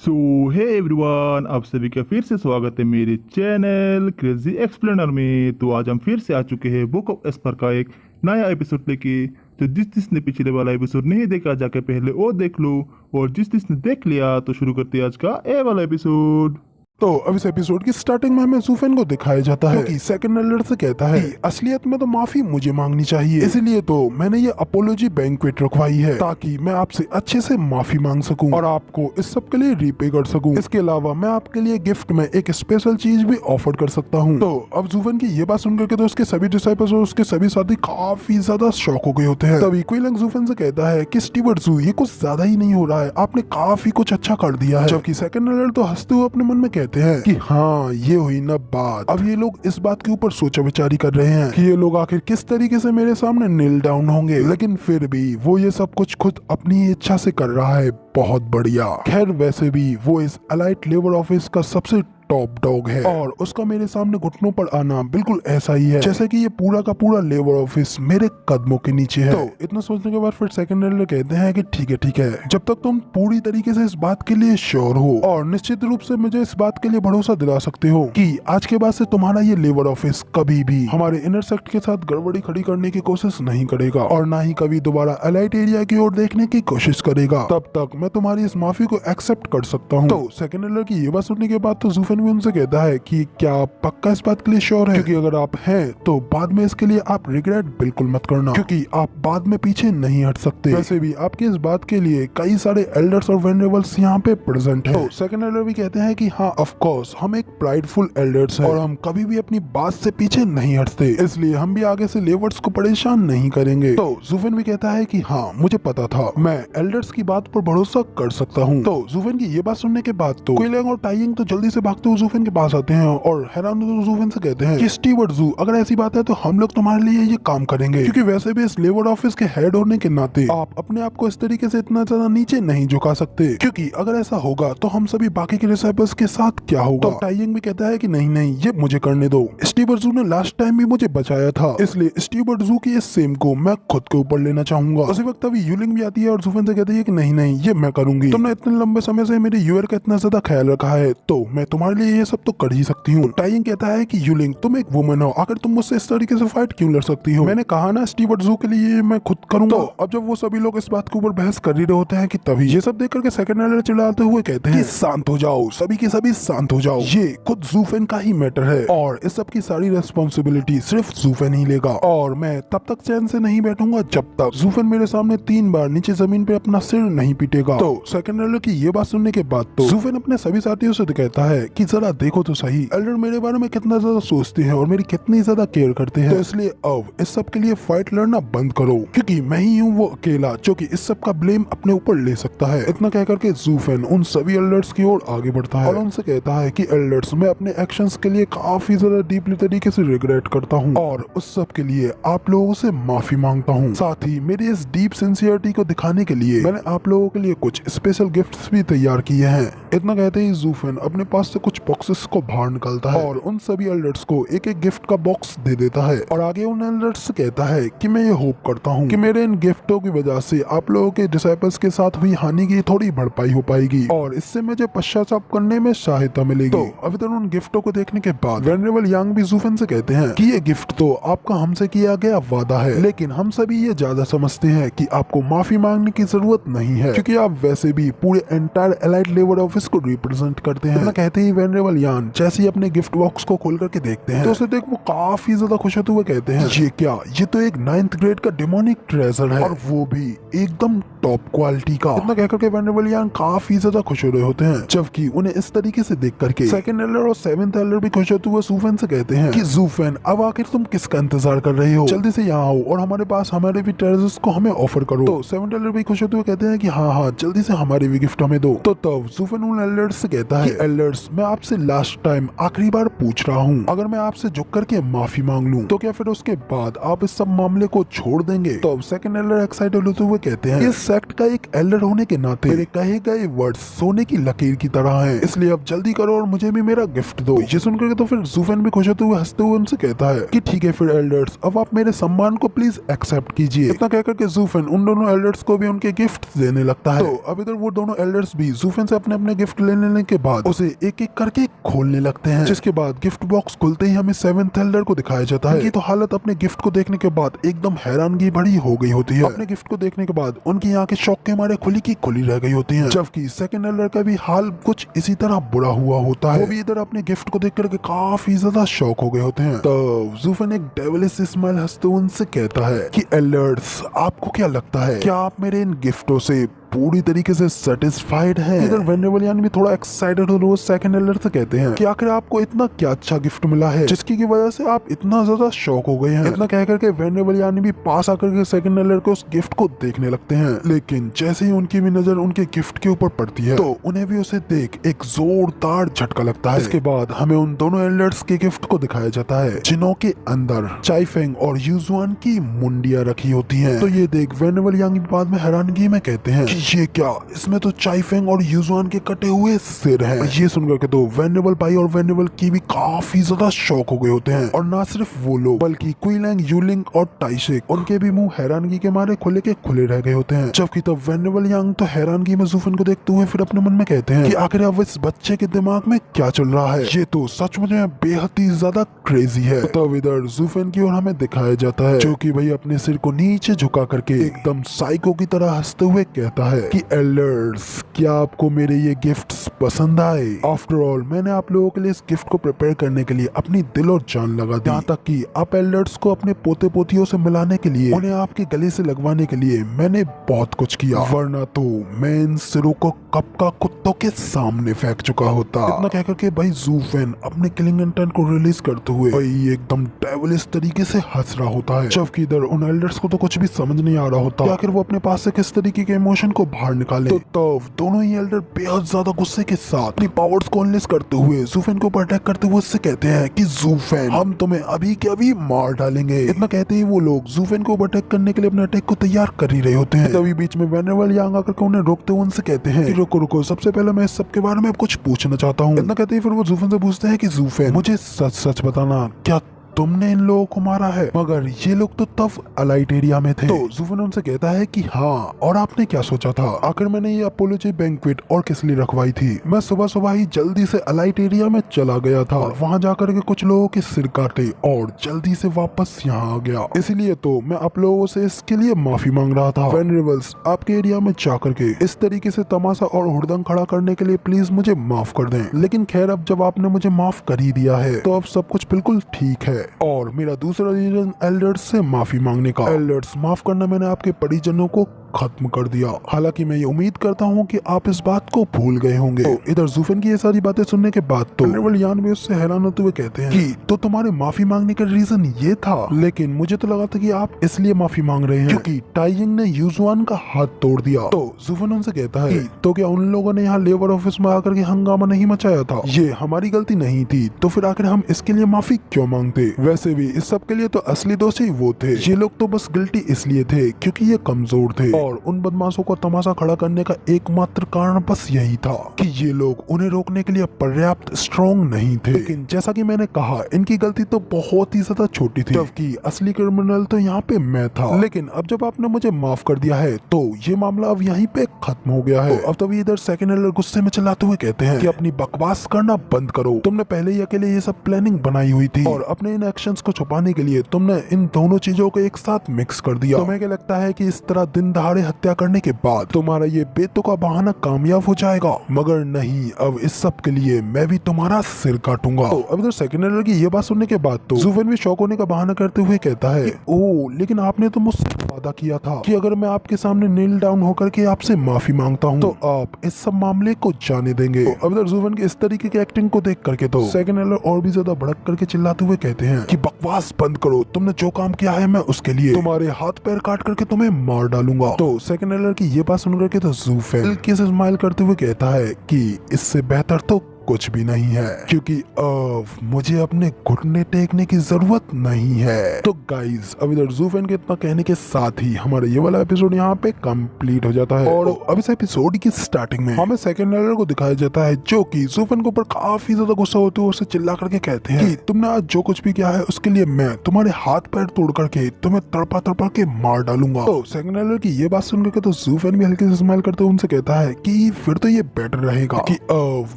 सो hey everyone, आप सभी का फिर से स्वागत है मेरे चैनल क्रेजी एक्सप्लेनर में। तो आज हम फिर से आ चुके हैं बुक ऑफ एस्पर का एक नया एपिसोड लेके। तो जिसने पिछले वाला एपिसोड नहीं देखा जाके पहले वो देख लो, और जिसने देख लिया तो शुरू करते हैं आज का ए वाला एपिसोड। तो अब इस एपिसोड की स्टार्टिंग में हमें सूफेन को दिखाया जाता है कि सेकंड एल्डर से कहता है कि असलियत में तो माफी मुझे मांगनी चाहिए, इसलिए तो मैंने ये अपोलॉजी बैंक्वेट रखवाई है ताकि मैं आपसे अच्छे से माफी मांग सकूं और आपको इस सब के लिए रीपे कर सकूं। इसके अलावा मैं आपके लिए गिफ्ट में एक स्पेशल चीज भी ऑफर कर सकता हूँ। तो अब सूफेन की ये बात सुनकर के तो उसके सभी डिसाइपल्स और उसके सभी साथी काफी ज्यादा शॉक हो गए होते हैं। तभी क्विलंग सूफेन से कहता है कि स्टीवर्ट जू, ये कुछ ज्यादा ही नहीं हो रहा है, आपने काफी कुछ अच्छा कर दिया है। जबकि सेकंड एल्डर तो हंसते हुए अपने मन में कहते हैं कि हाँ, ये हुई ना बात। अब ये लोग इस बात के ऊपर सोचा विचारी कर रहे हैं कि ये लोग आखिर किस तरीके से मेरे सामने नील डाउन होंगे, लेकिन फिर भी वो ये सब कुछ खुद अपनी इच्छा से कर रहा है। बहुत बढ़िया। खैर वैसे भी वो इस अलाइट लेबर ऑफिस का सबसे टॉप डॉग है और उसका मेरे सामने घुटनों पर आना बिल्कुल ऐसा ही है जैसे कि ये पूरा का पूरा लेबर ऑफिस मेरे कदमों के नीचे है। तो इतना सोचने के बाद फिर सेकंड एल्डर कहते हैं कि ठीक है, जब तक तुम पूरी तरीके से इस बात के लिए श्योर हो और निश्चित रूप से मुझे इस बात के लिए भरोसा दिला सकते हो कि आज के बाद से तुम्हारा ये लेबर ऑफिस कभी भी हमारे इनर सेक्ट के साथ गड़बड़ी खड़ी करने की कोशिश नहीं करेगा और ना ही कभी दोबारा अलाइट एरिया की ओर देखने की कोशिश करेगा, तब तक मैं तुम्हारी इस माफी को एक्सेप्ट कर सकता हूँ। तो सेकंड एल्डर की ये बात सुनने के बाद तो जूफेन भी उनसे कहता है कि क्या आप पक्का इस बात के लिए श्योर है, क्योंकि अगर आप हैं तो बाद में इसके लिए आप रिग्रेट बिल्कुल मत करना, क्योंकि आप बाद में पीछे नहीं हट सकते। वैसे भी आपकी इस बात के लिए कई सारे एल्डर्स और वेनरेबल्स यहाँ पे प्रेजेंट हैं। तो सेकंड एल्डर भी कहते हैं कि हाँ ऑफ कोर्स, हम एक प्राइडफुल एल्डर्स हैं और हम कभी भी अपनी बात से पीछे नहीं हटते, इसलिए हम भी आगे से लेवर्स को परेशान नहीं करेंगे। तो जूफेन भी कहता है कि हाँ मुझे पता था, मैं एल्डर्स की बात पर भरोसा कर सकता हूँ। तो जूफेन की ये बात सुनने के बाद तो क्विलिंग और टाइयिंग तो जल्दी से भागते हुए जूफेन के पास आते हैं और हैरान जूफेन से कहते हैं कि स्टीवर्ट जू, अगर ऐसी बात है तो हम लोग तुम्हारे लिए ये काम करेंगे, क्योंकि वैसे भी इस लेबर ऑफिस के हेड होने के नाते आप अपने आप को इस तरीके से इतना ज्यादा नीचे नहीं झुका सकते, क्योंकि अगर ऐसा होगा तो हम सभी बाकी के डिसाइपल्स के साथ क्या होगा। तो टाइयिंग भी कहता है कि नहीं, ये मुझे करने दो, स्टीवर्ट जू ने लास्ट टाइम भी मुझे बचाया था, इसलिए स्टीवर्ट जू की इस सेम को मैं खुद के ऊपर लेना चाहूंगा। उसी वक्त अभी यूलिंग भी आती है और जूफेन से कहती है कि नहीं, ये मैं करूंगी, तुमने इतने लंबे समय से मेरे यूएर का इतना ज्यादा ख्याल रखा है तो मैं तुम्हारे लिए ये सब तो कर ही सकती हूँ। टाइयिंग कहता है कि यूलिंग, तुम एक वुमन हो, आखिर तुम मुझसे इस तरीके से फाइट क्यों लड़ सकती हो, मैंने कहा ना स्टीवर्ट जू के लिए मैं खुद करूंगा। तो अब जब वो सभी लोग इस बात के ऊपर बहस कर ही रहे होते हैं कि तभी ये सब देख करके सेकंड एल्डर चिल्लाते हुए कहते हैं कि शांत हो जाओ, सभी के सभी शांत हो जाओ, ये खुद जूफेन का ही मैटर है और इस सब की सारी रेस्पॉन्सिबिलिटी सिर्फ जूफेन ही लेगा, और मैं तब तक चैन से नहीं बैठूंगा जब तक जूफेन मेरे सामने 3 बार नीचे जमीन पे अपना सिर नहीं पीटेगा। तो सेकंड एल्डर की ये बात सुनने के बाद तो जूफेन अपने सभी साथियों से कहता है कि जरा देखो तो सही, एल्डर मेरे बारे में कितना ज्यादा सोचते हैं और मेरी कितनी ज्यादा केयर करते हैं, तो इसलिए अब इस सब के लिए फाइट लड़ना बंद करो, क्योंकि मैं ही हूँ वो अकेला जो कि इस सब का ब्लेम अपने ऊपर ले सकता है। इतना कहकर के जूफेन उन सभी एल्डर्स की ओर आगे बढ़ता है और उनसे कहता है कि एल्डर्स, मैं अपने एक्शंस के लिए काफी ज्यादा डीपली तरीके से रिग्रेट करता हूँ और उस सब के लिए आप लोगों से माफी मांगता हूँ। साथ ही मेरी इस डीप सिंसियरिटी को दिखाने के लिए मैंने आप लोगों के लिए कुछ स्पेशल गिफ्ट्स भी तैयार किए हैं। इतना कहते ही जूफेन अपने पास से कुछ बॉक्सेस को बाहर निकालता है और उन सभी एल्डर्स को एक एक गिफ्ट का बॉक्स दे देता है और आगे उन एल्डर्स से कहता है कि मैं ये होप करता हूँ कि मेरे इन गिफ्टों की वजह से आप लोगों के डिसाइपल्स के साथ हुई हानि की थोड़ी भरपाई हो पाएगी और इससे मुझे पश्चाताप करने में सहायता मिलेगी। तो अभी तक उन गिफ्टों को देखने के बाद वेनरेबल यांग भी जूफेन से कहते हैं कि ये गिफ्ट तो आपका हमसे किया गया वादा है, लेकिन हम सभी ये ज्यादा समझते हैं कि आपको माफी मांगने की जरूरत नहीं है, क्योंकि आप वैसे भी पूरे एंटायर एलाइट लेबर ऑफिस को रिप्रेजेंट करते हैं। कहते ही वेनरेबल यान जैसे ही अपने गिफ्ट बॉक्स को खोल करके देखते हैं तो उसे देख वो काफी ज्यादा खुश होते हुए कहते हैं, ये क्या, ये तो एक 9th ग्रेड का डेमोनिक ट्रेजर है और वो भी एकदम टॉप क्वालिटी का। इतना कहकर के वेनरेबल यान काफी ज्यादा खुश हो रहे होते हैं, जबकि उन्हें इस तरीके से देख करके सेकंड एल्डर और 7th एल्डर भी खुश होते हुए जूफेन से कहते हैं कि जूफेन, अब आखिर तुम किसका इंतजार कर रहे हो, जल्दी से यहाँ आओ और हमारे पास हमारे भी ट्रेजर्स को हमें ऑफर करो। तो 7th एल्डर भी खुश होते हुए कहते हैं कि हाँ, जल्दी से हमारे भी गिफ्ट हमें दो। तो तब जूफेन उन एल्डर्स से कहता है कि एल्डर्स, मैं आपसे लास्ट टाइम आखिरी बार पूछ रहा हूँ, अगर मैं आपसे झुक करके माफी मांग लूँ तो क्या फिर उसके बाद आप इस सब मामले को छोड़ देंगे? तो अब सेकंड एल्डर एक्साइटेड होते हुए कहते हैं, इस सेक्ट का एक एल्डर होने के नाते मेरे कहे गए वर्ड्स सोने की लकीर की तरह हैं, इसलिए अब जल्दी करो और मुझे भी मेरा गिफ्ट दो। ये सुनकर तो फिर जूफेन भी खुश होते हुए हंसते हुए उनसे कहता है कि ठीक है फिर एल्डर्स, अब आप मेरे सम्मान को प्लीज एक्सेप्ट कीजिए। इतना कहकर के जूफेन उन दोनों एल्डर्स को भी उनके गिफ्ट देने लगता है। तो अब इधर वो दोनों एल्डर्स भी जूफेन से अपने अपने गिफ्ट ले लेने के बाद उसे एक एक करके खोलने लगते हैं, जिसके बाद गिफ्ट बॉक्स खुलते ही हमें सेवेंथ एल्डर को दिखाया जाता है। ये तो हालत अपने गिफ्ट को देखने के बाद एकदम हैरानगी भरी हो गई होती है। अपने गिफ्ट को देखने के बाद उनकी आंखें शौक के मारे खुली की खुली रह गई होती हैं, जबकि सेकंड एल्डर का भी हाल कुछ इसी तरह बुरा हुआ होता है। वो भी इधर अपने गिफ्ट को देख करके काफी ज्यादा शौक हो गए होते हैं। तो जूफेन एक डेविलिश स्माइल हंसते हुए उनसे कहता है कि एल्डर्स, आपको क्या लगता है, क्या आप मेरे इन गिफ्टों से पूरी तरीके से सेटिस्फाइड है? इधर वेनेबल यानी भी थोड़ा एक्साइटेड हो वो सेकंड एल्डर से कहते हैं कि आखिर आपको इतना क्या अच्छा गिफ्ट मिला है जिसकी की वजह से आप इतना ज्यादा शौक हो गए हैं? इतना कह करके वेनेबल यानी भी पास आकर के सेकंड एल्डर को उस गिफ्ट को देखने लगते हैं, लेकिन जैसे ही उनकी भी नजर उनके गिफ्ट के ऊपर पड़ती है तो उन्हें भी उसे देख एक जोरदार झटका लगता है। इसके बाद हमें उन दोनों एल्डर्स के गिफ्ट को दिखाया जाता है जिन्हों के अंदर चाइफेंग और यूजुआन की मुंडिया रखी होती है। तो ये देख वेनेबल यानी बाद में हैरानगी में कहते हैं कि ये क्या, इसमें तो चाइफेंग और यूजुआन के कटे हुए सिर हैं। ये सुनकर के तो वेनेबल भाई और वेनेबल की भी काफी ज्यादा शौक हो गए होते हैं, और ना सिर्फ वो लोग बल्कि क्विलैंग, यूलिंग और टाइशेक, उनके भी मुंह हैरानगी के मारे खुले के खुले रह गए होते हैं। जबकि तब वेनेबल यांग तो हैरानगी में जूफेन को देखते हुए फिर अपने मन में कहते हैं कि आखिर अब इस बच्चे के दिमाग में क्या चल रहा है, ये तो सचमुच में बेहद ही ज्यादा क्रेजी है। तब इधर जूफेन की ओर हमें दिखाया जाता है जो कि भाई अपने सिर को नीचे झुका करके एकदम साइको की तरह हंसते हुए कहता है कि एल्डर्स, क्या आपको मेरे ये गिफ्ट्स पसंद आए? आफ्टर ऑल मैंने आप लोगों के लिए इस गिफ्ट को प्रिपेयर करने के लिए अपनी दिल और जान लगा दी, यहाँ तक कि आप एल्डर्स को अपने पोते पोतियों से मिलाने के लिए, उन्हें आपके गले से लगवाने के लिए मैंने बहुत कुछ किया, वरना तो मैं इन सिरों को कब का कुत्तों के सामने फेंक चुका होता। इतना कहकर के भाई जूफेन अपने किलिंग इंटेंट को रिलीज करते हुए भाई एकदम डेविलिश तरीके से हंस रहा होता है, जबकि इधर उन एल्डर्स को तो कुछ भी समझ नहीं आ रहा होता कि आखिर वो अपने पास से किस तरीके के इमोशन को बाहर निकाले। तो तब दोनों ही एल्डर बेहद ज्यादा गुस्से के साथ अपनी पावर्स को अनलेस करते हुए जूफेन को अटैक करते हुए उससे कहते हैं कि जूफेन, हम तुम्हें अभी के अभी मार डालेंगे। इतना कहते ही वो लोग जूफेन को अटैक करने के लिए अपने अटैक को तैयार कर ही रहे होते हैं। तभी बीच में वेनेबल यांग आकर के उन्हें रोकते हुए उनसे कहते हैं कि रुको रुको, सबसे पहले मैं इस सब के बारे में कुछ पूछना चाहता हूँ। इतना कहते ही फिर वो जूफेन से पूछते हैं कि जूफेन, मुझे सच सच बताना, क्या तुमने इन लोगों को मारा है? मगर ये लोग तो तब अलाइट एरिया में थे। तो जूफेन उनसे कहता है कि हाँ, और आपने क्या सोचा था? आखिर मैंने ये अपोलोजी बैंक्वेट और किस लिए रखवाई थी? मैं सुबह सुबह ही जल्दी से अलाइट एरिया में चला गया था, वहाँ जाकर के कुछ लोगों के सिर काटे और जल्दी से वापस यहाँ आ गया, इसीलिए तो मैं आप लोगों से इसके लिए माफी मांग रहा था। वेनरेबल्स, आपके एरिया में जाकर के इस तरीके से तमाशा और हुड़दंग खड़ा करने के लिए प्लीज मुझे माफ कर दें। लेकिन खैर, अब जब आपने मुझे माफ कर ही दिया है तो अब सब कुछ बिल्कुल ठीक है। और मेरा दूसरा रीजन एल्डर्स से माफी मांगने का। एल्डर्स, माफ करना, मैंने आपके परिजनों को खत्म कर दिया। हालांकि मैं ये उम्मीद करता हूँ कि आप इस बात को भूल गए होंगे। तो इधर जूफेन की ये सारी बातें सुनने के बाद तो वेनेबल यान भी उससे हैरान होते हुए कहते हैं कि तो तुम्हारे माफी मांगने का रीजन ये था? लेकिन मुझे तो लगा था कि आप इसलिए माफी मांग रहे हैं क्योंकि टाइजिंग ने यूजुआन का हाथ तोड़ दिया। तो जूफेन उनसे कहता है तो क्या उन लोगों ने यहाँ लेबर ऑफिस में आकर के हंगामा नहीं मचाया था? ये हमारी गलती नहीं थी, तो फिर आखिर हम इसके लिए माफी क्यों मांगते? वैसे भी इस सब के लिए तो असली दोषी वो थे, ये लोग तो बस गिल्टी इसलिए थे क्योंकि ये कमजोर थे, और उन बदमाशों को तमाशा खड़ा करने का एकमात्र कारण बस यही था कि ये लोग उन्हें रोकने के लिए पर्याप्त स्ट्रॉन्ग नहीं थे। लेकिन जैसा कि मैंने कहा, इनकी गलती तो बहुत ही ज्यादा छोटी थी, जबकि असली क्रिमिनल तो यहाँ पे मैं था। लेकिन अब जब आपने मुझे माफ कर दिया है तो ये मामला अब यहीं पे खत्म हो गया है। तो अब तभी इधर सेकंड एल्डर गुस्से में चिल्लाते हुए कहते हैं कि अपनी बकवास करना बंद करो, तुमने पहले ही अकेले ये सब प्लानिंग बनाई हुई थी, और अपने इन एक्शंस को छुपाने के लिए तुमने इन दोनों चीजों को एक साथ मिक्स कर दिया। तुम्हें क्या लगता है कि इस तरह दिन दहाड़े हत्या करने के बाद तुम्हारा ये बेतुका बहाना कामयाब हो जाएगा? मगर नहीं, अब इस सब के लिए मैं भी तुम्हारा सिर काटूंगा। तो अब इधर सेकंड एल्डर की ये बात सुनने के बाद तो जूफेन भी शौक होने का बहाना करते हुए कहता है कि ओ, लेकिन आपने तो मुझसे वादा किया था कि अगर मैं आपके सामने नील डाउन होकर के आपसे माफी मांगता हूँ तो आप इस सब मामले को जाने देंगे। तो अब इधर जूफेन की इस तरीके की एक्टिंग को देख करके तो सेकंड एल्डर और भी ज्यादा भड़क करके चिल्लाते हुए कहते हैं कि बकवास बंद करो, तुमने जो काम किया है मैं उसके लिए तुम्हारे हाथ पैर काट करके तुम्हें मार डालूंगा। तो सेकंड एल्डर की ये बात सुन करके तो जूफेन हल्के से स्माइल करते हुए कहता है कि इससे बेहतर तो कुछ भी नहीं है, क्योंकि अब मुझे अपने घुटने टेकने की जरूरत नहीं है। तो गाइज अब इधर ज़ूफेन के इतना कहने के साथ ही हमारा ये वाला एपिसोड यहाँ पे कंप्लीट हो जाता है। और अब इस एपिसोड की स्टार्टिंग में हमें सेकंड एल्डर को दिखाया जाता है, जो कि ज़ूफेन के ऊपर काफी ज्यादा गुस्सा होते हुए उसे चिल्ला करके कहते हैं कि तुमने आज जो कुछ भी किया है उसके लिए मैं तुम्हारे हाथ पैर तोड़ करके तुम्हें तड़पा तड़पा के मार डालूंगा। तो सेकंड एल्डर की ये बात सुन करके तो ज़ूफेन भी हल्के से स्माइल करते हुए उनसे कहता है कि फिर तो ये बेटर रहेगा कि अब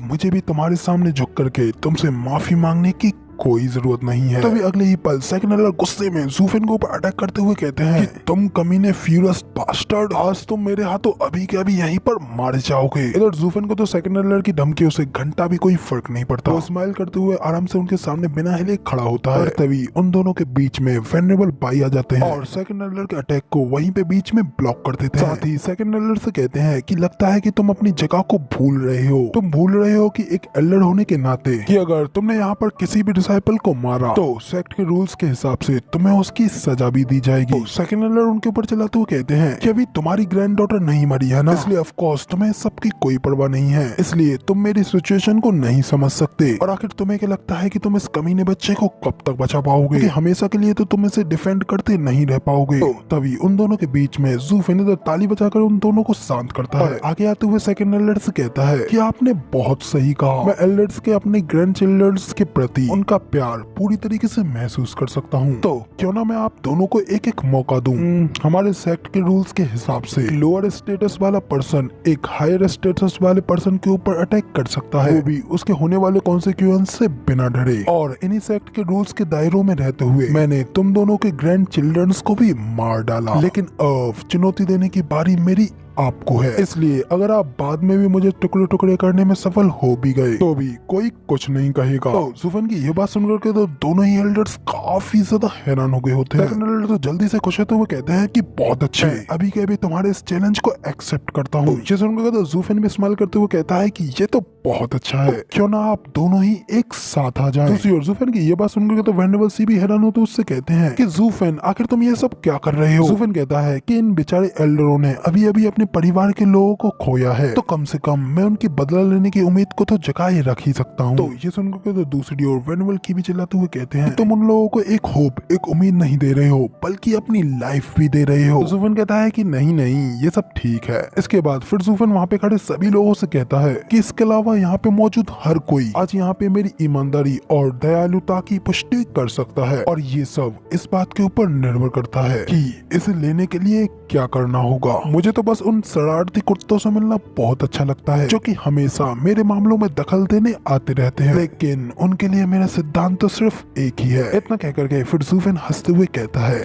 मुझे भी तुम्हारे सामने झुक करके तुमसे माफी मांगने की कोई जरूरत नहीं है। तभी अगले ही पल सेकंड एल्डर गुस्से में ज़ूफेन के ऊपर अटैक करते हुए कहते हैं कि तुम कमीने फ्यूरियस बास्टर्ड, आज तुम मेरे हाथों अभी के अभी यहीं पर मारे जाओगे। इधर ज़ूफेन को तो सेकंड एल्डर की धमकियों से घंटा भी कोई फर्क नहीं पड़ता। वो स्माइल करते हुए आराम से उनके सामने बिना हिले खड़ा होता है। तभी उन दोनों के बीच में वेनरेबल बाई आ जाते हैं और सेकंड एल्डर के अटैक को वहीं पे बीच में ब्लॉक कर देते हैं। साथ ही सेकंड एल्डर से कहते हैं कि लगता है कि तुम अपनी जगह को भूल रहे हो। तुम भूल रहे हो कि एक एल्डर होने के नाते कि अगर तुमने यहाँ पर किसी भी डिसाइपल को मारा तो सेक्ट के रूल्स के हिसाब से तुम्हें उसकी सजा भी दी जाएगी। तो सेकंड एल्डर उनके ऊपर चलाते हुए कहते हैं कि अभी तुम्हारी ग्रैंड डॉटर नहीं मरी है ना, इसलिए ऑफ कोर्स तुम्हें सबकी कोई परवाह नहीं है, इसलिए तुम मेरी सिचुएशन को नहीं समझ सकते। और आखिर तुम्हें क्या लगता है कि तुम इस कमीने बच्चे को कब तक बचा पाओगे, कि हमेशा के लिए तो तुम इसे डिफेंड करते नहीं रह पाओगे। तो तभी उन दोनों के बीच में ज़ूफेन इधर ताली बजाकर उन दोनों को शांत करता है। आगे आते हुए सेकंड एल्डर से कहता है कि आपने बहुत सही कहा, मैं एल्डर्स के अपने ग्रैंड चिल्ड्रंस के प्रति उनका प्यार पूरी तरीके से महसूस कर सकता हूँ। तो क्यों ना मैं आप दोनों को एक एक मौका दूं। हमारे सेक्ट के रूल्स के हिसाब से लोअर स्टेटस वाला पर्सन एक हायर स्टेटस वाले पर्सन के ऊपर अटैक कर सकता है, वो भी उसके होने वाले कॉन्सिक्वेंस से बिना डरे। और इन्हीं सेक्ट के रूल्स के दायरों में रहते हुए मैंने तुम दोनों के ग्रैंड चिल्ड्रंस को भी मार डाला, लेकिन अब चुनौती देने की बारी मेरी आपको है, इसलिए अगर आप बाद में भी मुझे टुकड़े टुकड़े करने में सफल हो भी गए तो भी कोई कुछ नहीं कहेगा। तो ज़ूफेन की ये बात सुनकर के तो दोनों ही एल्डर्स काफी ज्यादा हैरान हो गए होते हैं। सेकंड एल्डर तो जल्दी से खुश होते हुए कहते हैं कि बहुत अच्छे, अभी के अभी तुम्हारे इस चैलेंज को एक्सेप्ट करता हूँ। ये सुनकर तो ज़ूफेन भी स्माइल करते हुए कहता है कि ये तो बहुत अच्छा है, क्यों ना आप दोनों ही एक साथ आ जाएं। दूसरी ओर ज़ूफेन की ये बात सुनकर तो वेनेबल सी भी हैरान होते उससे कहते हैं कि ज़ूफेन आखिर तुम ये सब क्या कर रहे हो। ज़ूफेन कहता है कि इन बेचारे एल्डरों ने अभी अभी अपने परिवार के लोगों को खोया है, तो कम से कम मैं उनकी बदला लेने की उम्मीद को तो जगाए रख ही सकता हूँ। तो ये सुनकर तो दूसरी ओर वेनेबल की भी चिल्लाते हुए कहते हैं तुम उन लोगों को एक होप, एक उम्मीद नहीं दे रहे हो, बल्कि अपनी लाइफ भी दे रहे हो। ज़ूफेन कहता है कि नहीं नहीं ये सब ठीक है। इसके बाद फिर ज़ूफेन वहाँ पे खड़े सभी लोगों से कहता है कि इसके अलावा यहाँ पे मौजूद हर कोई आज यहाँ पे मेरी ईमानदारी और दयालुता की पुष्टि कर सकता है, और ये सब इस बात के ऊपर निर्भर करता है कि इसे लेने के लिए क्या करना होगा। मुझे तो बस उन शरारती कुत्तों से मिलना बहुत अच्छा लगता है जो कि हमेशा मेरे मामलों में दखल देने आते रहते हैं, लेकिन उनके लिए मेरा सिद्धांत तो सिर्फ एक ही है। इतना कहकर के फिर ज़ूफेन हंसते हुए कहता है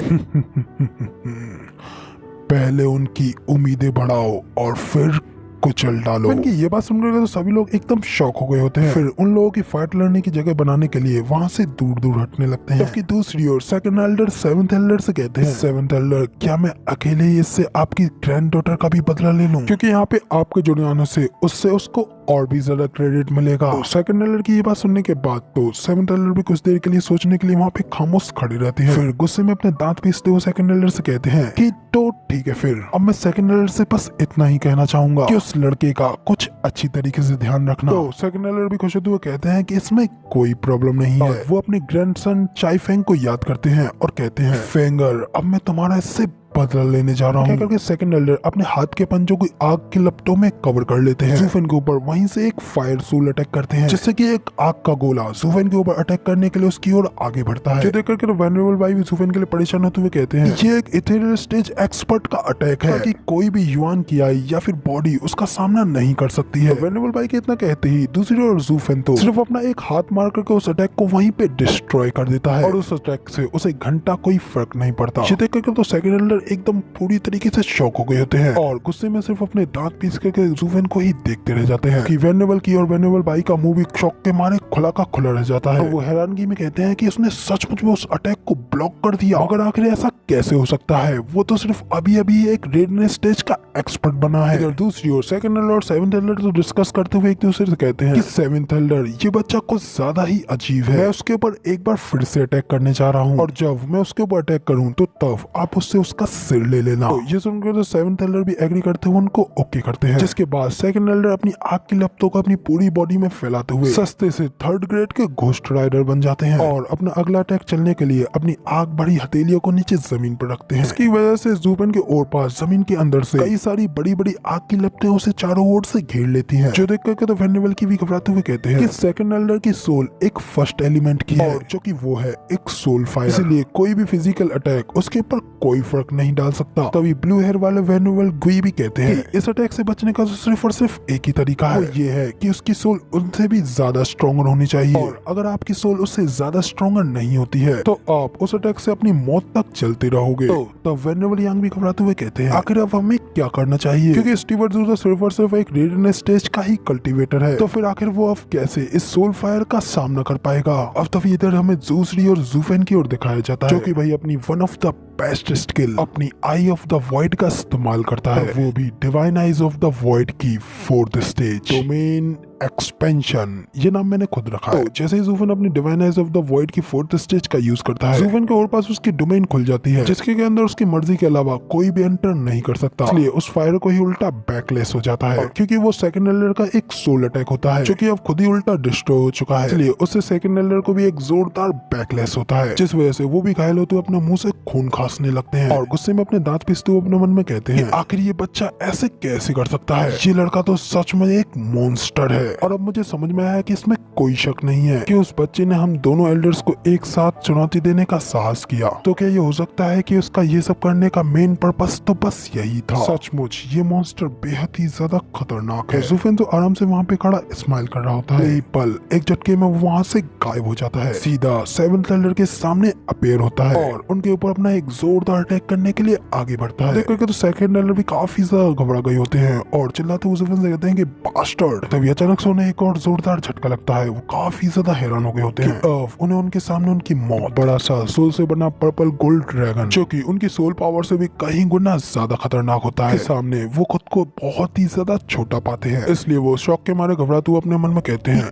पहले उनकी उम्मीदें बढ़ाओ और फिर कुचल डालो। इनकी ये बात सुनकर तो सभी लोग एकदम शॉक हो गए होते हैं। फिर उन लोगों की फाइट लड़ने की जगह बनाने के लिए वहाँ से दूर दूर हटने लगते हैं। जबकि दूसरी ओर सेकंड एल्डर सेवंथ एल्डर से कहते हैं सेवंथ एल्डर क्या मैं अकेले ही इससे आपकी ग्रैंड डॉटर का भी बदला ले लूं, क्योंकि यहाँ पे आपके जुड़े आने से उससे उसको और भी ज्यादा क्रेडिट मिलेगा। तो सेकंड एल्डर की ये बात सुनने के बाद तो सेवंथ एल्डर भी कुछ देर के लिए सोचने के लिए वहाँ पे खामोश खड़ी रहती है। फिर गुस्से में अपने दांत पीसते हुए सेकंड एल्डर से कहते हैं कि तो ठीक है, फिर अब मैं सेकंड एल्डर से बस इतना ही कहना चाहूंगा कि उस लड़के का कुछ अच्छी तरीके से ध्यान रखना। तो सेकंड एल्डर भी खुश होते हुए कहते हैं कि इसमें कोई प्रॉब्लम नहीं है। वो अपने ग्रैंडसन चाई फेंग को याद करते हैं और कहते हैं फेंगर अब मैं तुम्हारा इससे बदला लेने जा रहा हूँ। करके सेकंड एल्डर अपने हाथ के पंजों को आग की लपटों में कवर कर लेते हैं। ज़ूफेन के ऊपर वहीं से एक फायर सूल अटैक करते हैं, जिससे कि एक आग का गोला ज़ूफेन के ऊपर अटैक करने के लिए उसकी ओर आगे बढ़ता है। देख करके वेनरेबल भाई भी ज़ूफेन के लिए परेशान होते हुए कहते हैं ये एक इथेरियल स्टेज एक्सपर्ट का अटैक है कि कोई भी युआन की आई या फिर बॉडी उसका सामना नहीं कर सकती है। वेनरेबल भाई के इतना कहते ही दूसरी ओर ज़ूफेन तो सिर्फ अपना एक हाथ मार करके उस अटैक को वहीं पे डिस्ट्रॉय कर देता है, और उस अटैक से उसे घंटा कोई फर्क नहीं पड़ता। ये देख करके तो सेकंड एल्डर एकदम पूरी तरीके से शॉक हो गए होते हैं और गुस्से में सिर्फ अपने दांत पीस करके ज़ूफेन को ही देखते रह जाते हैं कि वेनेबल की और वेनेबल भाई का मुंह भी शॉक के मारे खुला का खुला रह जाता है। तो वो हैरानगी में कहते हैं कि उसने सचमुच में उस अटैक को ब्लॉक कर दिया, मगर आखिर ऐसा कैसे हो सकता है, वो तो सिर्फ अभी अभी एक रेडनेस स्टेज का एक्सपर्ट बना है। इधर दूसरी ओर सेकंड एल्डर और सेवंथ एल्डर तो डिस्कस करते हुए एक दूसरे से कहते हैं कि सेवंथ एल्डर ये बच्चा कुछ ज्यादा ही अजीब है, मैं उसके ऊपर एक बार फिर से अटैक करने जा रहा हूँ, और जब मैं उसके ऊपर अटैक करूँ तो तब आप उससे उसका सिर ले लेना। तो ये सुनकर तो सेवंथ एल्डर भी एग्री करते हुए उनको ओके करते हैं, जिसके बाद सेकंड एल्डर अपनी आग की लपटों को अपनी पूरी बॉडी में फैलाते हुए सस्ते से थर्ड ग्रेड के घोस्ट राइडर बन जाते हैं और अपना अगला अटैक चलने के लिए अपनी आग भरी हथेलियों को नीचे जमीन पर रखते हैं। इसकी वजह से ज़ूफेन के और पास जमीन के अंदर से कई सारी बड़ी बड़ी आग की लपटें उसे चारों ओर से घेर लेती हैं, जो देख करके तो वेनेबल की भी घबराते हुए कहते हैं कि सेकंड एल्डर की सोल एक फर्स्ट एलिमेंट की है, जो कि वो है एक सोल फायर, इसलिए कोई भी फिजिकल अटैक उसके ऊपर कोई फर्क नहीं डाल सकता। तभी ब्लू हेयर वाले वेनेबल गुई भी कहते हैं कि इस अटैक से बचने का सिर्फ और सिर्फ एक ही तरीका है, वो ये है कि उसकी सोल उनसे भी ज्यादा स्ट्रॉन्गर होनी चाहिए, और अगर आपकी सोल उससे ज्यादा स्ट्रॉन्गर नहीं होती है तो आप उस अटैक से अपनी मौत तक चलते रहोगे। तो वेनेबल यांग भी घबराते हुए कहते हैं आखिर अब हमें क्या करना चाहिए, क्योंकि स्टीवर्ट ज़ू तो सिर्फ और सिर्फ एक रेडियन स्टेज का ही कल्टीवेटर है, तो फिर आखिर वो अब कैसे इस सोल फायर का सामना कर पाएगा। अब तभी इधर हमें ज़ूसरी और ज़ूफेन की ओर दिखाया जाता है, जो कि भाई अपनी one of the best skill अपनी आई ऑफ द वॉइड का इस्तेमाल करता है, वो भी divine eyes of the void की फोर्थ स्टेज डोमेन एक्सपेंशन, ये नाम मैंने खुद रखा है। तो जैसे ही ज़ूफेन अपनी divine eyes of the void की फोर्थ स्टेज का यूज करता है, ज़ूफेन के और पास उसकी डोमेन खुल जाती है, जिसके अंदर उसकी मर्जी के अलावा कोई भी एंटर नहीं कर सकता, इसलिए उस फायर को ही उल्टा बैकलेस हो जाता है, क्योंकि वो सेकंड एल्डर का एक सोल अटैक होता है, जो कि अब खुद ही उल्टा डिस्ट्रॉय हो चुका है, इसलिए उससे सेकंड एल्डर को भी एक जोरदार बैकलेस होता है, जिस वजह से वो भी घायल होते हुए अपने मुंह से खून खांसने लगते हैं और गुस्से में अपने दांत पीसते हुए अपने मन में कहते हैं आखिर ये बच्चा ऐसे कैसे कर सकता है, ये लड़का तो सच में एक मॉन्स्टर है। और अब मुझे समझ में आया कि इसमें कोई शक नहीं है कि उस बच्चे ने हम दोनों एल्डर्स को एक साथ चुनौती देने का साहस किया, तो क्या ये हो सकता है कि उसका ये सब करने का मेन पर्पस तो बस यही था। सचमुच ये मॉन्स्टर बेहद ही ज्यादा खतरनाक है। ज़ूफेन तो आराम से वहाँ पे खड़ा स्माइल कर रहा होता है, यही पल एक झटके में वो वहाँ से गायब हो जाता है, सीधा सेवंथ एल्डर के सामने अपीयर होता है और उनके ऊपर अपना एक जोरदार अटैक करने के लिए आगे बढ़ता है। देख करके तो सेकंड एल्डर भी काफी ज्यादा घबरा गए होते हैं और चिल्लाते हुए ज़ूफेन से कहते हैं कि बास्टर्ड। तभी अचानक से उन्हें एक और जोरदार झटका लगता है, वो काफी ज्यादा हैरान हो गए होते हैं। अब उन्हें उनके सामने उनकी मौत, बड़ा सा सोल से बना पर्पल गोल्ड ड्रैगन, जो कि उनकी सोल पावर से भी कहीं गुना ज्यादा खतरनाक होता है, के सामने वो खुद को बहुत ही ज्यादा छोटा पाते हैं, इसलिए वो शौक के मारे घबराते हुए अपने मन में कहते हैं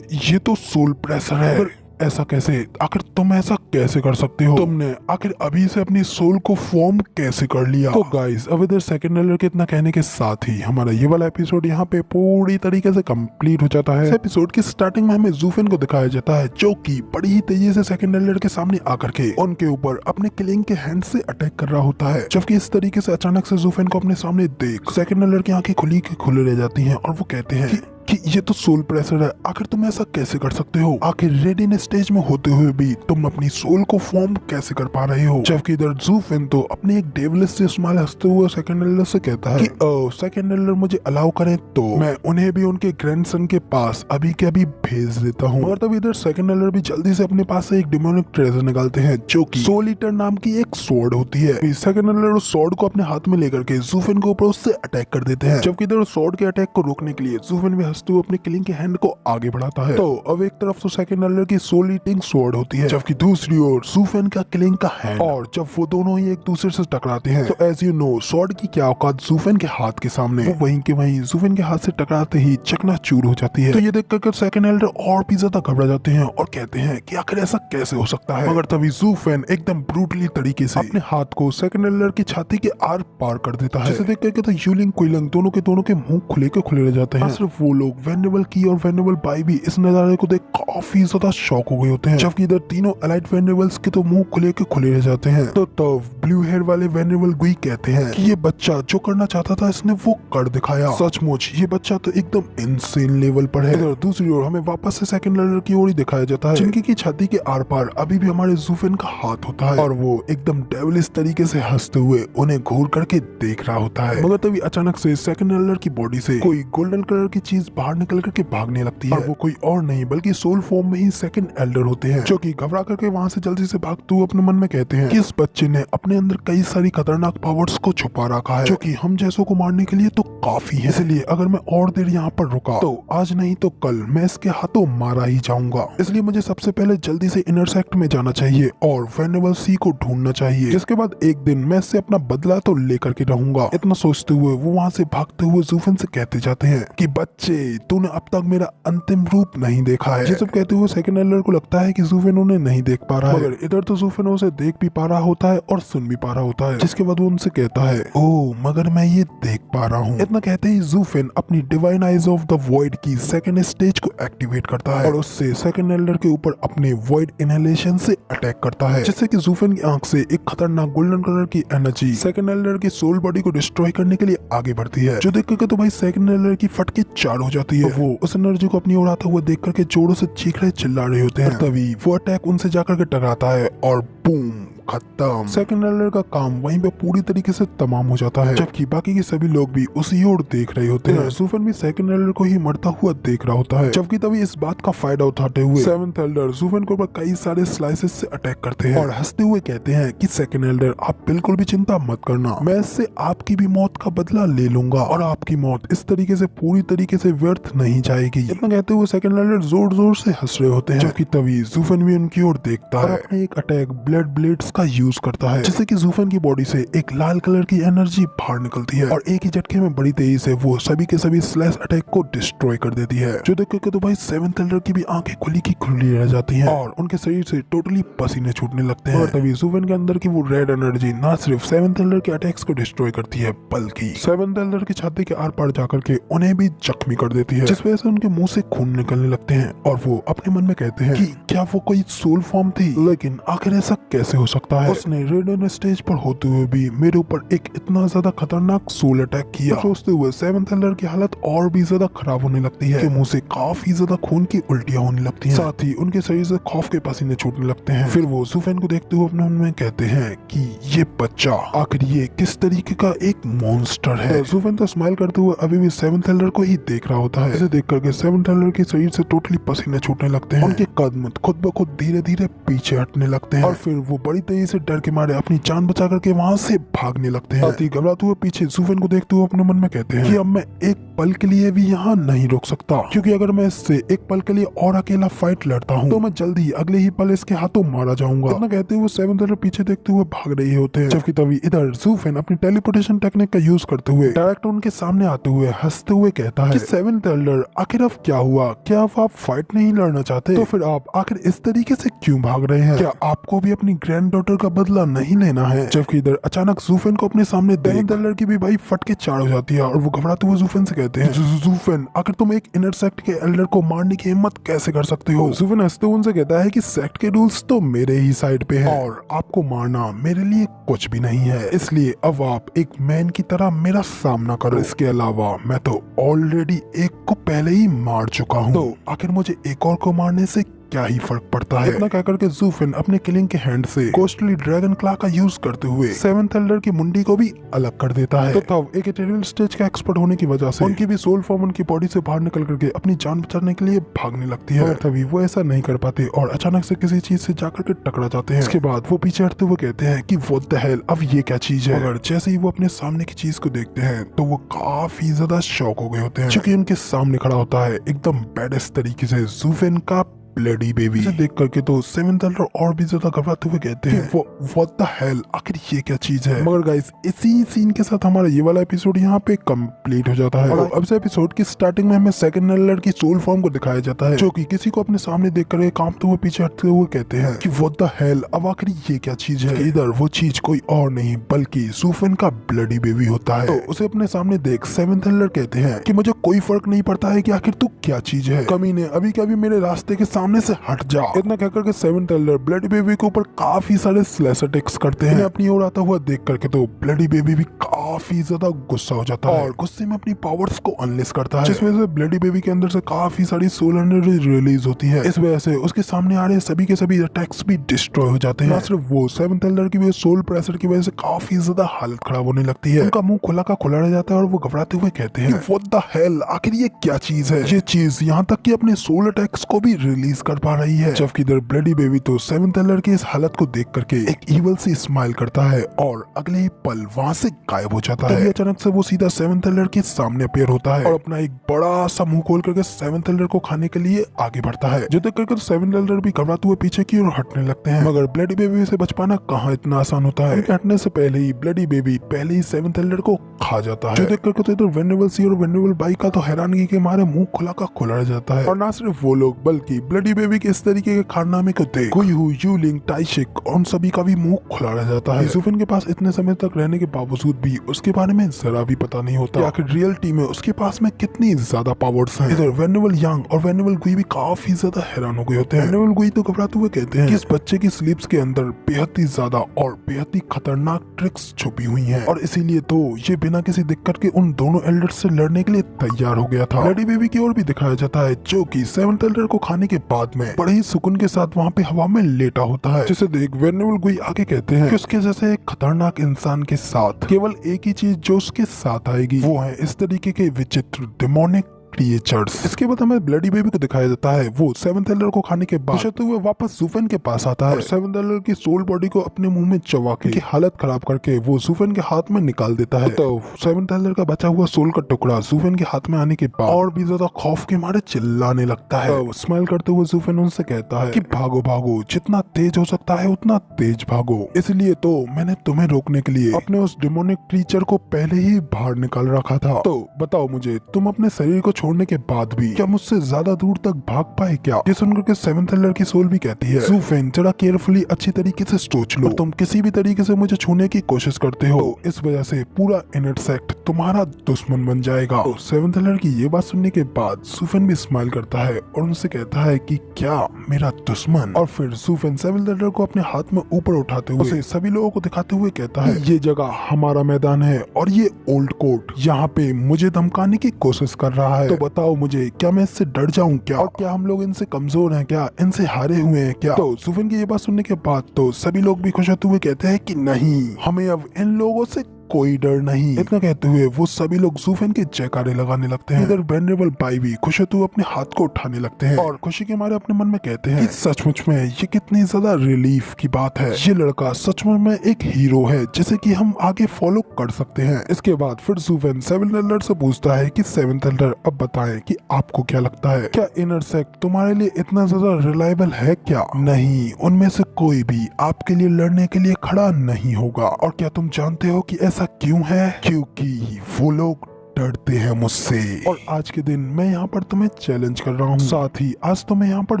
ये तो सोल प्रेशर है, ऐसा कैसे, आखिर तुम ऐसा कैसे कर सकते हो, तुमने आखिर अभी से अपनी सोल को फॉर्म कैसे कर लिया। तो गाइस अब इधर सेकंड एल्डर के इतना कहने के साथ ही हमारा ये वाला एपिसोड यहाँ पे पूरी तरीके से कंप्लीट हो जाता है। इस एपिसोड की स्टार्टिंग में हमें ज़ूफेन को दिखाया जाता है, जो कि बड़ी ही तेजी से सेकंड एल्डर के सामने आकर के उनके ऊपर अपने किलिंग के हैंड से अटैक कर रहा होता है, जबकि इस तरीके से अचानक से ज़ूफेन को अपने सामने देख सेकंड एल्डर की आंखें खुली के खुले रह जाती हैं और वो कहते हैं कि ये तो सोल प्रेशर है, आखिर तुम ऐसा कैसे कर सकते हो, आखिर रेडियन स्टेज में होते हुए भी तुम अपनी सोल को फॉर्म कैसे कर पा रहे हो। जबकि इधर ज़ूफेन तो अपने एक डेविलिश से स्माइल हंसते हुए सेकंड एल्डर से कहता है कि सेकंड एल्डर मुझे अलाउ करें तो मैं उन्हें भी उनके ग्रैंडसन के पास अभी के अभी भेज देता हूँ। और तब इधर सेकंड एल्डर भी जल्दी से अपने पास से एक डिमोनिक ट्रेजर निकालते हैं, जो कि सोल ईटर नाम की एक स्वॉर्ड होती है। सेकंड एल्डर उस स्वॉर्ड को अपने हाथ में लेकर के ज़ूफेन के ऊपर उससे अटैक कर देते हैं, जबकि इधर स्वॉर्ड के अटैक को रोकने के लिए ज़ूफेन भी हंसते हुए अपने किलिंग के हैंड को आगे बढ़ाता है। तो अब एक तरफ तो सेकंड एल्डर की सोल ईटिंग स्वॉर्ड होती है, जबकि दूसरी ओर ज़ूफेन का किलिंग का हैंड, और जब वो दोनों ही एक दूसरे से टकराते हैं तो एज यू नो स्वॉर्ड की क्या औकात ज़ूफेन के हाथ के सामने, वो वहीं के वहीं ज़ूफेन के हाथ से टकराते ही चकनाचूर हो जाती है। तो ये देखकर सेकंड एल्डर और भी ज्यादा घबरा जाते हैं और कहते हैं कि आखिर ऐसा कैसे हो सकता है, मगर तभी ज़ूफेन एकदम ब्रूटली तरीके से अपने हाथ को सेकंड एल्डर की छाती के आर पार कर देता है, जिसे देख करके तो यूलिंग कुइलंग दोनों के मुंह खुले के खुले रह जाते हैं। सिर्फ वो लोग वेनेबल की और वेनेबल बाई भी इस नजारे को देख काफी ज्यादा शॉक हो गए होते हैं, जबकि इधर तीनों एलाइट वेनेबल्स के तो मुंह खुले के खुले रह जाते हैं। तो तब ब्लू हेयर वाले वेनेबल गुई कहते हैं कि ये बच्चा जो करना चाहता था इसने वो कर दिखाया, सचमुच ये बच्चा तो एकदम इनसेन लेवल पर है। इधर दूसरी ओर हमें वापस से सेकंड एल्डर की ओर ही दिखाया जाता है, जिनकी की छाती के आर पार अभी भी हमारे ज़ूफेन का हाथ होता है और वो एकदम डेविलिश तरीके से हंसते हुए उन्हें घूर करके देख रहा होता है। मगर तभी अचानक से सेकंड एल्डर की बॉडी से कोई गोल्डन कलर की चीज बाहर निकल करके भागने लगती है, और वो कोई और नहीं बल्कि सोल फॉर्म में ही सेकंड एल्डर होते हैं, जो कि घबरा करके वहाँ से जल्दी से भागते हुए अपने मन में कहते हैं कि इस बच्चे ने अपने अंदर कई सारी खतरनाक पावर्स को छुपा रखा है, जो कि हम जैसों को मारने के लिए तो काफी है, इसलिए अगर मैं और देर यहाँ पर रुका तो आज नहीं तो कल मैं इसके हाथों मारा ही जाऊंगा। इसलिए मुझे सबसे पहले जल्दी से इनर सेक्ट में जाना चाहिए और वेनेबल सी को ढूंढना चाहिए, जिसके बाद एक दिन मैं इससे अपना बदला तो लेकर के रहूंगा। इतना सोचते हुए वो वहाँ से भागते हुए ज़ूफेन से कहते जाते हैं कि बच्चे तूने अब तक मेरा अंतिम रूप नहीं देखा है। ये सब कहते हुए सेकंड एल्डर को लगता है कि ज़ूफेन उन्हें नहीं देख पा रहा है, मगर इधर तो ज़ूफेन उसे देख भी पा रहा होता है और सुन भी पा रहा होता है, जिसके बाद वो उनसे कहता है, ओ मगर मैं ये देख पा रहा हूँ। इतना कहते ही ज़ूफेन अपनी divine eyes of the void की सेकंड स्टेज को एक्टिवेट करता है और उससे सेकंड एल्डर के ऊपर अपने वॉइड इनहेलेशन से अटैक करता है, जिससे कि ज़ूफेन की आंख से एक खतरनाक गोल्डन कलर की एनर्जी सेकंड एल्डर की सोल बॉडी को डिस्ट्रॉय करने के लिए आगे बढ़ती है, जो देख करके तो भाई सेकंड एल्डर की फटके चार हो जाती है। वो उस एनर्जी को अपनी ओर आता हुआ देख करके जोरों से चीख रहे चिल्ला रहे होते हैं। तभी वो अटैक उनसे जाकर के टकराता है और बूम, खत्म। सेकंड एल्डर का काम वहीं पे पूरी तरीके से तमाम हो जाता है, जबकि बाकी के सभी लोग भी उसी ओर देख रहे होते हैं। ज़ूफेन भी सेकंड एल्डर को ही मरता हुआ देख रहा होता है, जबकि तभी इस बात का फायदा उठाते हुए सेवंथ एल्डर ज़ूफेन के ऊपर कई सारे स्लाइसेस से अटैक करते हैं और हंसते हुए कहते हैं कि सेकंड एल्डर आप बिल्कुल भी चिंता मत करना, मैं इससे आपकी भी मौत का बदला ले लूंगा और आपकी मौत इस तरीके से पूरी तरीके से व्यर्थ नहीं जाएगी। इतना कहते हुए सेकंड एल्डर जोर जोर से हंस रहे होते हैं, जबकि तभी ज़ूफेन भी उनकी ओर देखता है और अपने एक अटैक ब्लड ब्लेड्स का यूज करता है, जिससे कि ज़ूफेन की बॉडी से एक लाल कलर की एनर्जी बाहर निकलती है और एक ही झटके में बड़ी तेजी से वो सभी के सभी स्लैश अटैक को डिस्ट्रॉय कर देती है, जो देख के तो भाई सेवंथ एल्डर की भी आंखें खुली की खुली रह जाती हैं और उनके शरीर से टोटली पसीने छूटने लगते हैं। और तभी ज़ूफेन के अंदर की वो रेड एनर्जी ना सिर्फ सेवंथ एल्डर के अटैक्स को डिस्ट्रॉय करती है, बल्कि सेवंथ एल्डर की छाती के आर पार जाकर के उन्हें भी जख्मी कर देती है, जिस वजह से उनके मुंह से खून निकलने लगते हैं और वो अपने मन में कहते हैं कि क्या वो कोई सोल फॉर्म थी, लेकिन आखिर ऐसा कैसे हो सकता है। उसने रेड स्टेज पर होते हुए भी मेरे ऊपर एक इतना ज्यादा खतरनाक सोल अटैक किया। सोचते हुए सेवंथ एल्डर की हालत और भी ज्यादा खराब होने लगती है, मुंह से काफी ज्यादा खून की उल्टियां होने लगती हैं, साथ ही उनके शरीर से खौफ के पसीने छूटने लगते हैं। फिर वो ज़ूफेन को देखते हुए अपने मन में कहते हैं कि ये बच्चा आखिर ये किस तरीके का एक मॉन्स्टर है। ज़ूफेन तो स्माइल करते हुए अभी भी सेवंथ एल्डर को ही देख रहा होता है। इसे देख करके सेवंथ एल्डर के शरीर से टोटली पसीने छूटने लगते हैं, उनके कदम खुद ब खुद धीरे धीरे पीछे हटने लगते हैं और फिर वो बड़ी तेजी से डर के मारे अपनी जान बचा करके वहाँ से भागने लगते हैं। घबराते हुए पीछे ज़ूफेन को देखते हुए अपने मन में कहते हैं कि अब मैं एक पल के लिए भी यहाँ नहीं रुक सकता, क्योंकि अगर मैं इससे एक पल के लिए और अकेला फाइट लड़ता हूँ तो मैं जल्द ही अगले ही पल इसके हाथों मारा जाऊंगा। इतना कहते हुए सेवंथ एल्डर पीछे देखते हुए भाग रहे होते हैं, जबकि तभी इधर ज़ूफेन अपनी टेलीपोर्टेशन टेक्निक का यूज करते हुए डायरेक्ट उनके सामने आते हुए हंसते हुए कहता है कि सेवंथ एल्डर आखिर अब क्या हुआ, क्या अब आप फाइट नहीं लड़ना चाहते, तो फिर आप आखिर इस तरीके से क्यों भाग रहे हैं, क्या आपको भी अपनी ग्रैंड डॉटर का बदला नहीं लेना है। जबकि इधर अचानक ज़ूफेन को अपने सामने सेवंथ एल्डर की भी भाई फटके चार हो जाती है और वो घबराते हुए ज़ूफेन से कहते हैं, ज़ूफेन आखिर तुम एक इनर सेक्ट के एल्डर को मारने की हिम्मत कैसे कर सकते हो। ज़ूफेन हंसते हुए उनसे कहता है कि सेक्ट के रूल्स तो मेरे ही साइड पे है और आपको मारना मेरे लिए कुछ भी नहीं है, इसलिए अब आप एक मैन की तरह मेरा सामना करो। इसके अलावा मैं तो ऑलरेडी एक को पहले ही मार चुका हूँ, तो आखिर मुझे एक और को मारने से क्या ही फर्क पड़ता है। इतना कहकर के ज़ूफेन अपने किलिंग के हैंड से कोस्टली ड्रैगन क्ला का यूज करते हुए सेवंथ एल्डर की मुंडी को भी अलग कर देता है। तो तब एक इटर्नल स्टेज का एक्सपर्ट होने की वजह से उनकी भी सोल फॉर्म उनकी बॉडी से बाहर निकल करके अपनी जान बचाने के लिए भागने लगती है, और तभी वो ऐसा नहीं कर पाते और अचानक से किसी चीज से जाकर के टकरा जाते हैं। इसके बाद वो पीछे हटते हुए कहते हैं कि व्हाट द हेल, अब ये क्या चीज है। अगर जैसे ही वो अपने सामने की चीज को देखते हैं तो वो काफी ज्यादा शॉक हो गए होते हैं, क्योंकि उनके सामने खड़ा होता है एकदम बैडेस्ट तरीके से ज़ूफेन का ब्लडी बेबी। इसे देख करके तो सेवंथ एल्डर और भी ज्यादा घबराते हुए कहते हैं व्हाट द हेल, आखिर ये क्या चीज है। मगर गाइस इसी सीन के साथ हमारा ये वाला एपिसोड यहाँ पे कंप्लीट हो जाता है और अब से एपिसोड की स्टार्टिंग में हमें सेकंड एल्डर की सोल फॉर्म को दिखाया जाता है, जो कि किसी को अपने सामने देख कर कांपते हुए पीछे हटते हुए कहते हैं कि व्हाट द हेल, अब आखिर ये क्या चीज है। इधर वो चीज कोई और नहीं बल्कि ज़ूफेन का ब्लडी बेबी होता है। तो उसे अपने सामने देख सेवंथ एल्डर कहते हैं कि मुझे कोई फर्क नहीं पड़ता है कि आखिर तू क्या चीज है, कमीने अभी कभी मेरे रास्ते के सामने से हट जा। इतना कहकर के सेवंथ एल्डर ब्लडी बेबी के ऊपर काफी सारे स्लैश अटैक्स करते हैं। अपनी ओर आता हुआ देख करके तो ब्लडी बेबी भी काफी ज्यादा गुस्सा हो जाता है और गुस्से में अपनी पावर्स को अनलेस करता है, जिस वजह से ब्लडी बेबी के अंदर से काफी सारी सोल एनर्जी रिलीज होती है। इस वजह से उसके सामने आ रहे सभी के सभी अटैक्स भी डिस्ट्रॉय हो जाते हैं। सिर्फ वो सेवंथ एल्डर की भी सोल प्रेशर की वजह से काफी ज्यादा हालत खराब होने लगती है। उनका मुंह खुला का खुला रह जाता है और वो घबराते हुए कहते हैं व्हाट द हेल, आखिर ये क्या चीज है। ये चीज यहाँ तक कि अपने सोल अटैक्स को भी रिलीज रिलीज कर पा रही है। जबकि इधर ब्लडी बेबी तो सेवेंथ एल्डर की इस हालत को देख करके एक ईवल सी स्माइल करता है और अगले ही पल वहाँ से गायब हो जाता है। तभी अचानक से वो सीधा सेवेंथ एल्डर के सामने अपेयर होता है और अपना एक बड़ा सा मुंह खोल करके सेवेंथ एल्डर को खाने के लिए आगे बढ़ता है। जो देख करके सेवेंथ एल्डर भी घबराते हुए पीछे की ओर हटने लगते हैं, मगर ब्लडी बेबी से बच पाना कहाँ इतना आसान होता है। उनके हटने से पहले ही ब्लडी बेबी पहले ही सेवेंथ एल्डर को खा जाता है। जो देख करके तो इधर वेनरेबल सी और वेनरेबल बाई का तो हैरानगी के मारे मुंह खुला का खुला रह जाता है। और ना सिर्फ वो लोग बल्कि ब्लडी बेबी के इस तरीके के कारनामे को देख गुईहू, यूलिंग, टाइशिक और उन सभी का भी मुंह खुला रह जाता है। यूसुफिन के पास इतने समय तक रहने के बावजूद भी उसके बारे में जरा भी पता नहीं होता आखिर रियलिटी में उसके पास में कितनी ज्यादा पावर्स हैं। इधर वेनरेबल यांग और वेनरेबल गुई भी काफी ज्यादा हैरान हो गए होते हैं। वेनरेबल गुई तो घबराते हुए कहते हैं कि इस बच्चे की स्लीप्स के अंदर बेहद ही ज्यादा और बेहद ही खतरनाक ट्रिक्स छुपी हुई हैं और इसीलिए तो ये बिना किसी दिक्कत के उन दोनों एल्डर्स से लड़ने के लिए तैयार हो गया था। ब्लडी बेबी की ओर भी दिखाया जाता है जो कि सेवेंथ एल्डर को खाने के बाद में बड़े ही सुकून के साथ वहाँ पे हवा में लेटा होता है, जिसे देख वेनरेबल गुई आगे कहते हैं कि उसके जैसे एक खतरनाक इंसान के साथ केवल एक ही चीज जो उसके साथ आएगी वो है इस तरीके के विचित्र डेमोनिक क्रिएचर्स। इसके बाद हमें ब्लडी बेबी को दिखाया जाता है वो सेवेंथ एल्डर को खाने के बाद तो वो वापस जूफेन के पास आता है और सेवेंथ एल्डर की सोल बॉडी को अपने मुंह में चबा के हालत खराब करके वो जूफेन के हाथ में निकाल देता है। तो सेवेंथ एल्डर का बचा हुआ सोल का टुकड़ा जूफेन के हाथ में आने के बाद और भी ज्यादा खौफ के मारे चिल्लाने लगता है। तो स्माइल करते हुए जूफेन उनसे कहता है कि भागो भागो, जितना तेज हो सकता है उतना तेज भागो। इसलिए तो मैंने तुम्हें रोकने के लिए अपने उस डिमोनिक क्रीचर को पहले ही बाहर निकाल रखा था। तो बताओ मुझे, तुम अपने शरीर को छोड़ने के बाद भी क्या मुझसे ज्यादा दूर तक भाग पाए क्या? ये सुनकर के सेवेंथ एल्डर की सोल भी कहती है जूफेन जरा केयरफुली अच्छी तरीके से सोच लो, तुम किसी भी तरीके से मुझे छूने की कोशिश करते हो तो इस वजह से पूरा इनर सेक्ट तुम्हारा दुश्मन बन जाएगा। तो सेवेंथ एल्डर की ये बात सुनने के बाद जूफेन भी स्माइल करता है और उनसे कहता है कि क्या मेरा दुश्मन? और फिर जूफेन सेवेंथ एल्डर को अपने हाथ में ऊपर उठाते हुए उसे सभी लोगों को दिखाते हुए कहता है ये जगह हमारा मैदान है और ये ओल्ड कोर्ट यहाँ पे मुझे धमकाने की कोशिश कर रहा है। तो बताओ मुझे, क्या मैं इससे डर जाऊं क्या? और क्या हम लोग इनसे कमजोर हैं क्या? इनसे हारे हुए हैं क्या? तो जूफेन की ये बात सुनने के बाद तो सभी लोग भी खुश होते हुए कहते हैं कि नहीं, हमें अब इन लोगों से कोई डर नहीं। इतना कहते हुए वो सभी लोग जूफेन के जयकारे लगाने लगते हैं। इधर वेनरेबल बाई भी खुश होते हुए अपने हाथ को उठाने लगते हैं और खुशी के मारे अपने मन में कहते हैं कि सचमुच में ये कितनी ज्यादा रिलीफ की बात है, ये लड़का सचमुच में एक हीरो है जिसे कि हम आगे फॉलो कर सकते हैं। इसके बाद फिर जूफेन सेवेंथ एल्डर से पूछता है कि सेवेंथ एल्डर अब बताएं कि आपको क्या लगता है, क्या इनर सेक्ट तुम्हारे लिए इतना ज्यादा रिलायबल है क्या? नहीं, उनमें से कोई भी आपके लिए लड़ने के लिए खड़ा नहीं होगा। और क्या तुम जानते हो कि ऐसा क्यों है? क्योंकि वो लोग डरते हैं मुझसे। और आज के दिन मैं यहाँ पर तुम्हें चैलेंज कर रहा हूँ, साथ ही आज तो मैं यहाँ पर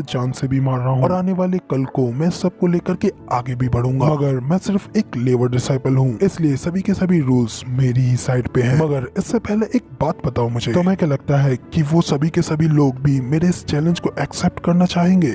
जान से भी मार रहा हूँ और आने वाले कल को मैं सबको लेकर के आगे भी बढ़ूंगा। मगर मैं सिर्फ एक लेवर डिसाइपल हूँ, इसलिए सभी के सभी रूल्स मेरी ही साइड पे हैं। मगर इससे पहले एक बात बताओ मुझे, तुम्हें क्या लगता है कि वो सभी के सभी लोग भी मेरे इस चैलेंज को एक्सेप्ट करना चाहेंगे?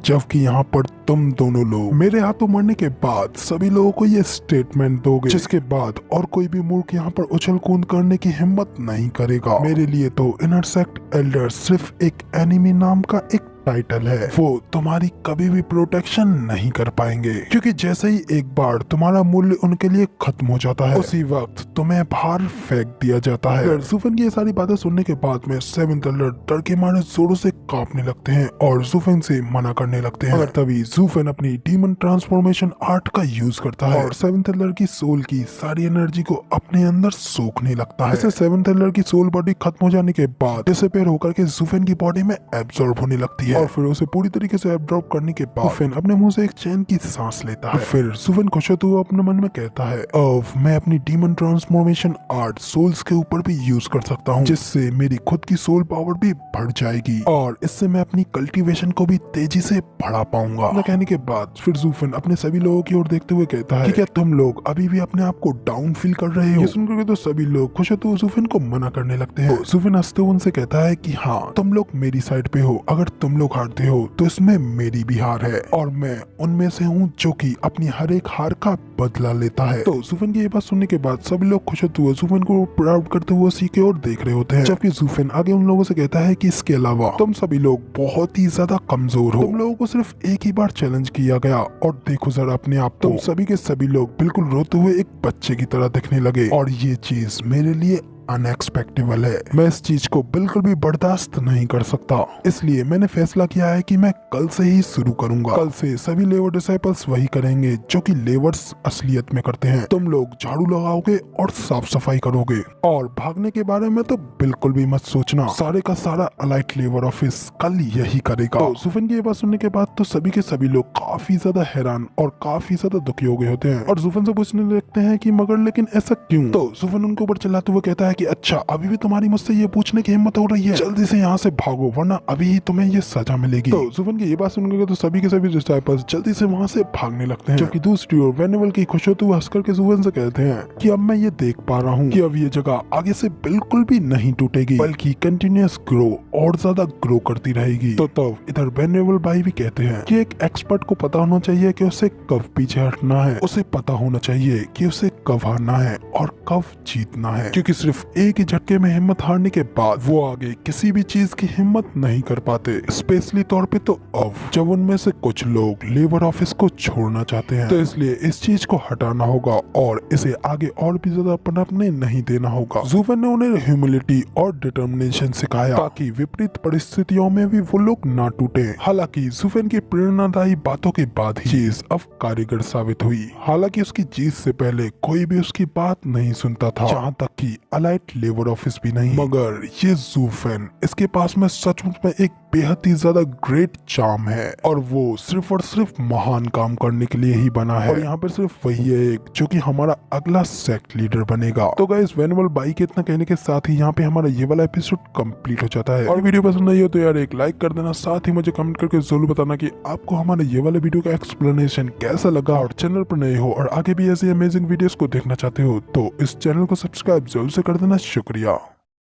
जबकि यहाँ पर तुम दोनों लोग मेरे हाथों मरने के बाद सभी लोगों को ये स्टेटमेंट दोगे, जिसके बाद और कोई भी मूर्ख यहाँ पर उछल कूद करने की हिम्मत नहीं करेगा। मेरे लिए तो इनर सेक्ट एल्डर सिर्फ एक एनिमी नाम का एक टाइटल है, वो तुम्हारी कभी भी प्रोटेक्शन नहीं कर पाएंगे, क्योंकि जैसे ही एक बार तुम्हारा मूल्य उनके लिए खत्म हो जाता है उसी वक्त तुम्हें बाहर फेंक दिया जाता है। जूफेन की ये सारी बातें सुनने के बाद में सेवेंथ एल्डर डर के मारे जोरों से कांपने लगते हैं और जूफेन से मना करने लगते हैं। मगर तभी जूफेन अपनी डीमन ट्रांसफॉर्मेशन आर्ट का यूज करता है और सेवेंथ एल्डर की सोल की सारी एनर्जी को अपने अंदर सोखने लगता है। इसे सेवेंथ एल्डर की सोल बॉडी खत्म हो जाने के बाद डिसअपीयर होकर के जूफेन की बॉडी में एब्जॉर्ब होने लगती है और फिर उसे पूरी तरीके से एब्जॉर्ब करने के बाद जूफेन अपने मुंह से एक चैन की सांस लेता है। फिर जूफेन खुश होते हुए अपने मन में कहता है अब मैं अपनी डीमन ट्रांसफॉर्मेशन आर्ट सोल्स के ऊपर भी यूज कर सकता हूँ, जिससे मेरी खुद की सोल पावर भी बढ़ जाएगी और इससे मैं अपनी कल्टीवेशन को भी तेजी से बढ़ा पाऊंगा। कहने के बाद फिर जूफेन अपने सभी लोगों की ओर देखते हुए कहता है कि क्या तुम लोग अभी भी अपने आप को डाउन फील कर रहे हो? ये सुनकर तो सभी लोग खुश होते हुए जूफेन को मना करने लगते हैं। जूफेन हंसते हुए उनसे कहता है कि हाँ, तुम लोग मेरी साइड पे हो, अगर तुम लोग हारते हो तो इसमें मेरी भी हार है और मैं उनमें से हूँ जो कि अपनी हर एक हार का बदला लेता है। तो जूफेन की ये बात सुनने के बाद सभी लोग खुश होते हुए जूफेन को प्राउड करते हुए उसी की ओर देख रहे होते हैं, जबकि जूफेन आगे उन लोगों से कहता है कि इसके अलावा तुम सभी लोग बहुत ही ज्यादा कमजोर हो, तुम लोगों को सिर्फ एक ही बार चैलेंज किया गया और देखो जरा अपने आप, तुम सभी के सभी लोग बिल्कुल रोते हुए एक बच्चे की तरह दिखने लगे और ये चीज मेरे लिए अनएक्सपेक्टेबल है। मैं इस चीज को बिल्कुल भी बर्दाश्त नहीं कर सकता, इसलिए मैंने फैसला किया है कि मैं कल से ही शुरू करूंगा। कल से सभी लेवर डिसाइपल्स वही करेंगे जो कि लेवर्स असलियत में करते हैं। तुम लोग झाड़ू लगाओगे और साफ सफाई करोगे, और भागने के बारे में तो बिल्कुल भी मत सोचना। सारे का सारा अलाइट लेबर ऑफिस कल यही करेगा। तो सुफिन की ये बात सुनने के बाद तो सभी के सभी लोग काफी ज्यादा हैरान और काफी ज्यादा दुखी हो गए होते हैं, और सुफिन से पूछने लगते हैं कि मगर लेकिन ऐसा क्यों। तो सुफिन उनके ऊपर चिल्लाते हुए कहता है कि अच्छा, अभी भी तुम्हारी मुझसे ये पूछने की हिम्मत हो रही है, जल्दी से यहाँ से भागो वरना अभी ही तुम्हें ये सजा मिलेगी। तो सुफिन की ये बात सुनकर तो सभी के सभी डिसाइपल्स जल्दी से वहाँ से भागने लगते हैं, जबकि दूसरी ओर वेनेवल की खुश होते हुए हंसकर के सुफिन से कहते हैं कि अब मैं ये देख पा रहा हूँ कि अब ये जगह आगे से बिल्कुल भी नहीं टूटेगी, बल्कि कंटिन्यूअस ग्रो और ज्यादा ग्रो करती रहेगी। तो तब इधर वेनेबल भाई भी कहते हैं कि एक एक्सपर्ट को पता होना चाहिए कि उसे कब पीछे हटना है, उसे पता होना चाहिए कि उसे कब हारना है और कब जीतना है, क्योंकि सिर्फ एक ही झटके में हिम्मत हारने के बाद वो आगे किसी भी चीज की हिम्मत नहीं कर पाते। स्पेशली तौर पे तो अब जब उनमें से कुछ लोग लेबर ऑफिस को छोड़ना चाहते हैं, तो इसलिए इस चीज को हटाना होगा और इसे आगे और भी ज्यादा पनपने नहीं देना होगा। ज़ुफेन ने उन्हें ह्यूमिलिटी और डिटर्मिनेशन सिखाया ताकि विपरीत परिस्थितियों में भी वो लोग ना टूटे। हालांकि ज़ुफेन की प्रेरणादायी बातों के बाद ही चीज अब कारगर साबित हुई। हालांकि उसकी जीत से पहले कोई भी उसकी बात नहीं सुनता था, जहाँ तक कि अलाइट लेबर ऑफिस भी नहीं। मगर ये ज़ुफेन, इसके पास में सचमुच में एक बेहद ही ज्यादा ग्रेट चार्म है, और वो सिर्फ और सिर्फ महान काम करने के लिए ही बना है। और यहाँ पर सिर्फ वही है एक जो कि हमारा अगला सेक्ट लीडर बनेगा। तो गाइस, वेनेबल बाई के इतना कहने के साथ ही यहाँ पे हमारा ये वाला एपिसोड कंप्लीट हो जाता है। और वीडियो पसंद आई हो तो यार एक लाइक कर देना, साथ ही मुझे कमेंट करके जरूर बताना कि आपको हमारा ये वाला वीडियो का एक्सप्लेनेशन कैसा लगा। और चैनल पर नए हो और आगे भी ऐसे अमेजिंग वीडियोस को देखना चाहते हो तो इस चैनल को सब्सक्राइब जरूर से कर देना। शुक्रिया।